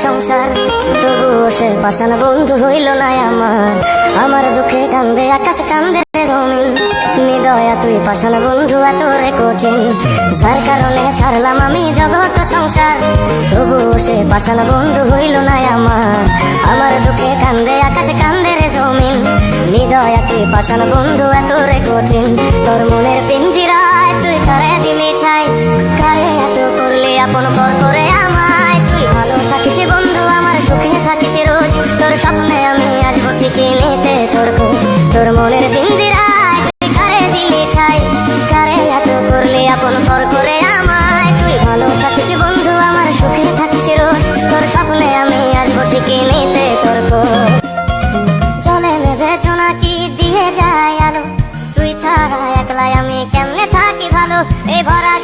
সংসার, তবুও সে পাষাণ বন্ধু হইল না আমার। আমার দুঃখে কান্দে আকাশ, কান্দে জমিন, নিদয়া তুই পাষাণ বন্ধু এত রে কঠিন। যার কারণে ছাড়লাম আমি জগৎ সংসার, তবুও সে পাষাণ বন্ধু হইল না আমার। আমার দুঃখে কান্দে আকাশ, কান্দে রে জমিন, নিদয়া তুই পাষাণ বন্ধু এত রে কঠিন। তোর মনের পিঞ্জিরায় তুই কারে দিলি ছাই, কারে এত করলি আপন পর করে আমায়। তুই ভালো থাকিস বন্ধু আমার, সুখে থাকিস রোজ, তোর স্বপ্নে আমি আসবো ঠিকই নিতে তোর খোঁজ। তোর মনের পিঞ্জিরায় তুই কারে দিলি ছাই, কারে এত করলি আপন পর করে আমায়। তুই ভালো থাকিস বন্ধু আমার, সুখে থাকিস রোজ, তোর স্বপ্নে আমি আসবো ঠিকই নিতে তোর খোঁজ। চলে নেবে জোনাকি দিয়ে যায় আলো, তুই ছাড়া একলাই আমি কেমনে থাকি ভালো। এই ভরা